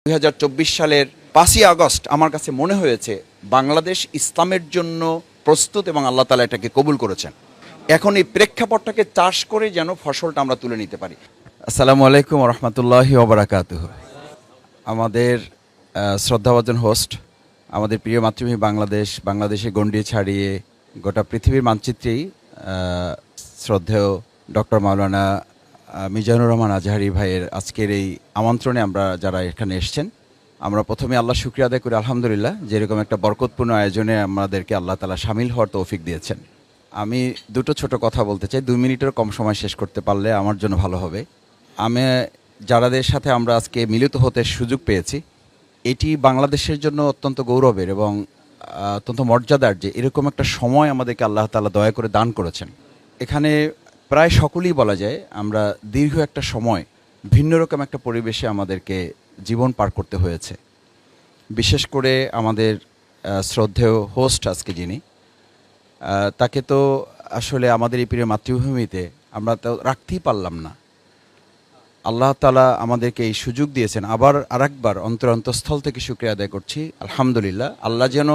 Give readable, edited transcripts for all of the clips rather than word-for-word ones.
2024 সালের 5ই আগস্ট আমার কাছে মনে হয়েছে বাংলাদেশ ইসলামের জন্য প্রস্তুত এবং আল্লাহ তাআলা এটাকে কবুল করেছেন। এখন এই প্রেক্ষাপটটাকে চাষ করে যেন ফসলটা আমরা তুলে নিতে পারি। আসসালামু আলাইকুম ওয়া রাহমাতুল্লাহি ওয়া বারাকাতুহু। আমাদের শ্রদ্ধাভাজন হোস্ট, আমাদের প্রিয় মাতৃভূমি বাংলাদেশে গণ্ডি ছাড়িয়ে গোটা পৃথিবীর মানচিত্রেই শ্রদ্ধেয় ডক্টর মাওলানা মিজানুর রহমান আজহারি ভাইয়ের আজকের এই আমন্ত্রণে আমরা যারা এখানে এসেছেন, আমরা প্রথমে আল্লাহ শুকরিয়া আদায় করি আলহামদুলিল্লাহ, যেরকম একটা বরকতপূর্ণ আয়োজনে আমাদেরকে আল্লাহ তাআলা শামিল হওয়ার তৌফিক দিয়েছেন। আমি দুটো ছোট কথা বলতে চাই, 2 মিনিটের কম সময় শেষ করতে পারলে আমার জন্য ভালো হবে। আমি যারাদের সাথে আমরা আজকে মিলিত হতে সুযোগ পেয়েছি, এটি বাংলাদেশের জন্য অত্যন্ত গৌরবের এবং অত্যন্ত মর্যাদার যে এরকম একটা সময় আমাদেরকে আল্লাহ তাআলা দয়া করে দান করেছেন। এখানে প্রায় সকলেই বলা যায় আমরা দীর্ঘ একটা সময় ভিন্ন রকম একটা পরিবেশে আমাদেরকে জীবন পার করতে হয়েছে। বিশেষ করে আমাদের শ্রদ্ধেয় হোস্ট আজকে যিনি, তাকে তো আসলে আমাদের এই প্রিয় মাতৃভূমিতে আমরা তো রাখতেই পারলাম না। আল্লাহ তাআলা আমাদেরকে এই সুযোগ দিয়েছেন। আবার আরেকবার অন্তরস্থল থেকে শুকরিয়া আদায় করছি আলহামদুলিল্লাহ। আল্লাহ যেন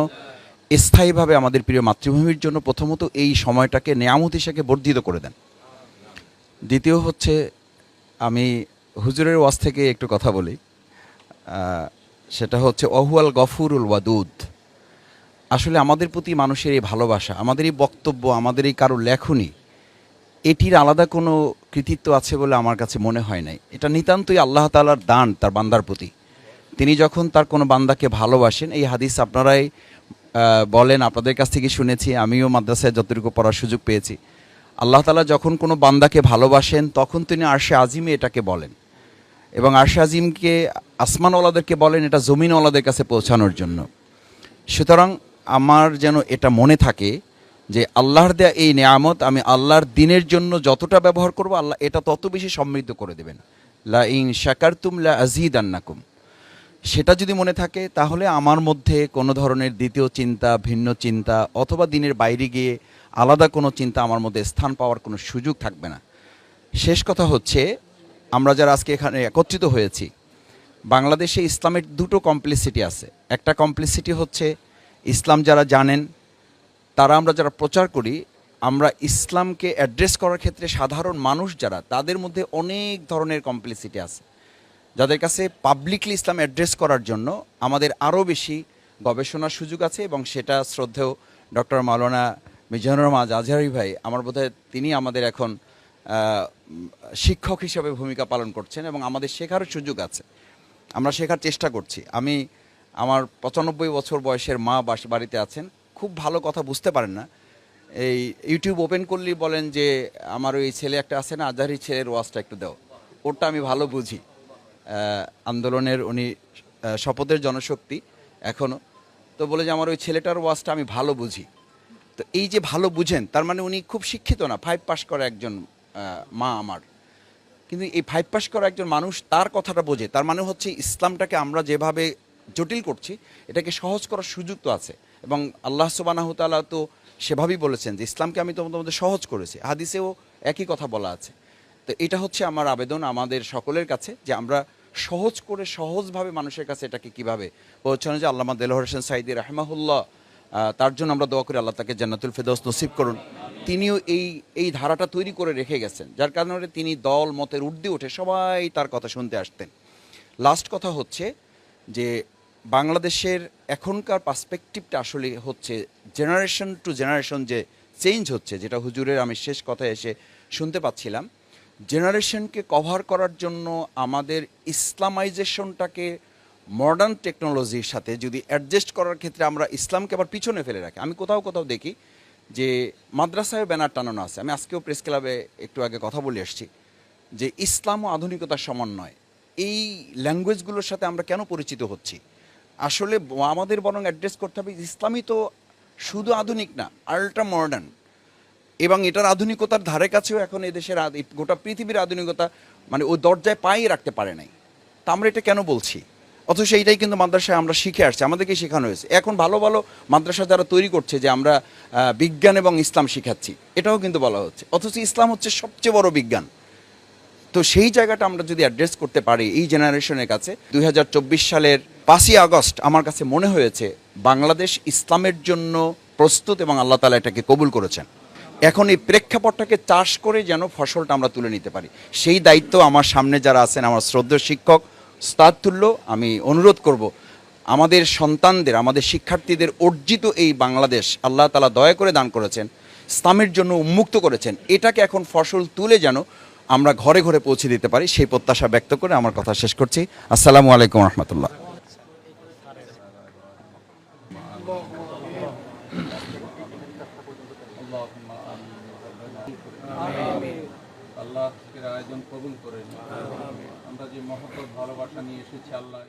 স্থায়ীভাবে আমাদের প্রিয় মাতৃভূমির জন্য প্রথমত এই সময়টাকে নেয়ামত হিসেবে বর্ধিত করে দেন। দ্বিতীয় হচ্ছে, আমি হুজুরের ওয়াজ থেকে একটু কথা বলি, সেটা হচ্ছে অহুয়াল গফুরুল ওয়াদুদ। আসলে আমাদের প্রতি মানুষের এই ভালোবাসা, আমাদের এই বক্তব্য, আমাদের এই কারো লেখনী, এটির আলাদা কোনো কৃতিত্ব আছে বলে আমার কাছে মনে হয় নাই। এটা নিতান্তই আল্লাহ তাআলার দান তার বান্দার প্রতি। তিনি যখন তার কোনো বান্দাকে ভালোবাসেন, এই হাদিস আপনারাই বলেন, আপনাদের কাছ থেকে শুনেছি, আমিও মাদ্রাসায় যতটুকু পড়ার সুযোগ পেয়েছি, আল্লাহ তাআলা যখন কোনো বান্দাকে ভালোবাসেন তখন তিনি আরশে আজিমে এটাকে বলেন, এবং আরশে আজিমকে আসমানওয়ালাদেরকে বলেন এটা জমিনওয়ালাদের কাছে পৌঁছানোর জন্য। সুতরাং আমার যেন এটা মনে থাকে যে আল্লাহর দেয়া এই নেয়ামত আমি আল্লাহর দিনের জন্য যতটা ব্যবহার করব, আল্লাহ এটা তত বেশি সমৃদ্ধ করে দেবেন। লা ইন শাকারতুম লা আযীদান্নাকুম। সেটা যদি মনে থাকে তাহলে আমার মধ্যে কোনো ধরনের দ্বিতীয় চিন্তা, ভিন্ন চিন্তা অথবা দিনের বাইরে গিয়ে আলাদা কোনো চিন্তা আমার মধ্যে স্থান পাওয়ার কোনো সুযোগ থাকবে না। শেষ কথা হচ্ছে, আমরা যারা আজকে এখানে একত্রিত হয়েছি, বাংলাদেশে ইসলামের দুটো কমপ্লিসিটি আছে। একটা কমপ্লিসিটি হচ্ছে ইসলাম যারা জানেন তারা, আমরা যারা প্রচার করি, আমরা ইসলামকে অ্যাড্রেস করার ক্ষেত্রে সাধারণ মানুষ যারা, তাদের মধ্যে অনেক ধরনের কমপ্লিসিটি আছে, যাদের কাছে পাবলিকলি ইসলাম অ্যাড্রেস করার জন্য আমাদের আরও বেশি গবেষণার সুযোগ আছে। এবং সেটা শ্রদ্ধেয় ডক্টর মাওলানা মিজানুর রহমান আজহারি ভাই, আমার বোধহয় তিনি আমাদের এখন শিক্ষক হিসেবে ভূমিকা পালন করছেন এবং আমাদের শেখারও সুযোগ আছে, আমরা শেখার চেষ্টা করছি। আমার 95 বছর বয়সের মা বাড়িতে আছেন, খুব ভালো কথা বুঝতে পারেন না, এই ইউটিউব ওপেন করলেই বলেন যে আমার ওই ছেলে একটা আছে না, আজহারি ছেলের ওয়াজটা একটু দাও, ওটা আমি ভালো বুঝি। আন্দোলনের উনি শপথের জনশক্তি এখনও, তো বলে যে আমার ওই ছেলেটার ওয়াজটা আমি ভালো বুঝি। তো এই যে ভালো বুঝেন, তার মানে উনি খুব শিক্ষিত না, 5 পাস করা একজন মা আমার। কিন্তু এই 5 পাস করা একজন মানুষ তার কথাটা বোঝে, তার মানে হচ্ছে ইসলামটাকে আমরা যেভাবে জটিল করছি এটাকে সহজ করার সুযোগ তো আছে। এবং আল্লাহ সুবহানাহু ওয়া তাআলা তো সেভাবেই বলেছেন যে ইসলামকে আমি তোমাদের সহজ করেছি, হাদিসেও একই কথা বলা আছে। তো এটা হচ্ছে আমার আবেদন আমাদের সকলের কাছে, যে আমরা সহজ করে সহজভাবে মানুষের কাছে এটাকে কীভাবে পৌঁছানো যায়। আল্লামা দেলোয়ার হোসেন সাঈদী রাহিমাহুল্লাহ, তার জন্য আমরা দোয়া করি আল্লাহ তাকে জান্নাতুল ফেরদৌস নসিব করুন। তিনিও এই ধারাটা তৈরি করে রেখে গেছেন, যার কারণে তিনি দল মতের ঊর্ধ্বে উঠে সবাই তার কথা শুনতে আসতেন। লাস্ট কথা হচ্ছে যে বাংলাদেশের এখনকার পার্সপেক্টিভটা আসলে হচ্ছে জেনারেশন টু জেনারেশন যে চেঞ্জ হচ্ছে, যেটা হুজুরের আমি শেষ কথায় এসে শুনতে পাচ্ছিলাম, জেনারেশনকে কভার করার জন্য আমাদের ইসলামাইজেশনটাকে মডার্ন টেকনোলজির সাথে যদি অ্যাডজাস্ট করার ক্ষেত্রে আমরা ইসলামকে আবার পিছনে ফেলে রাখি। আমি কোথাও দেখি যে মাদ্রাসায় ব্যানার টানানো আছে, আমি আজকেও প্রেস ক্লাবে একটু আগে কথা বলে আসছি যে ইসলাম ও আধুনিকতার সমন্বয়। এই ল্যাঙ্গুয়েজগুলোর সাথে আমরা কেন পরিচিত হচ্ছি? আসলে আমাদের বরং অ্যাড্রেস করতে হবে ইসলামই তো শুধু আধুনিক না, আল্ট্রা মডার্ন, এবং এটার আধুনিকতার ধারে কাছেও এখন এদেশের গোটা পৃথিবীর আধুনিকতা মানে ওই দরজায় পাই রাখতে পারে নাই। তা আমরা এটা কেন বলছি? অথচ এইটাই কিন্তু মাদ্রাসায় আমরা শিখে আসছি, আমাদেরকে শেখানো হয়েছে। এখন ভালো ভালো মাদ্রাসা যারা তৈরি করছে যে আমরা বিজ্ঞান এবং ইসলাম শিখাচ্ছি, এটাও কিন্তু বলা হচ্ছে, অথচ ইসলাম হচ্ছে সবচেয়ে বড় বিজ্ঞান। তো সেই জায়গাটা আমরা যদি অ্যাড্রেস করতে পারি এই জেনারেশনের কাছে, 2024 সালের 5ই আগস্ট আমার কাছে মনে হয়েছে বাংলাদেশ ইসলামের জন্য প্রস্তুত এবং আল্লাহ তাআলা এটাকে কবুল করেছেন। এখন এই প্রেক্ষাপটটাকে চাষ করে যেন ফসলটা আমরা তুলে নিতে পারি, সেই দায়িত্ব আমার সামনে যারা আছেন, আমার শ্রদ্ধেয় শিক্ষক উস্তাদ তুল্য, আমি অনুরোধ করব আমাদের সন্তানদের, আমাদের শিক্ষার্থীদের অর্জিত এই বাংলাদেশ আল্লাহ তাআলা দয়া করে দান করেছেন, ইসলামের জন্য উন্মুক্ত করেছেন, এটাকে এখন ফসল তুলে যেন আমরা ঘরে ঘরে পৌঁছে দিতে পারি, সেই প্রত্যাশা ব্যক্ত করে আমার কথা শেষ করছি। আসসালামু আলাইকুম রহমতুল্লাহ। আল্লাহ আয়োজন কবুল করেন। আমরা যে মহব্বত ভালোবাসা নিয়ে এসেছি, আল্লাহ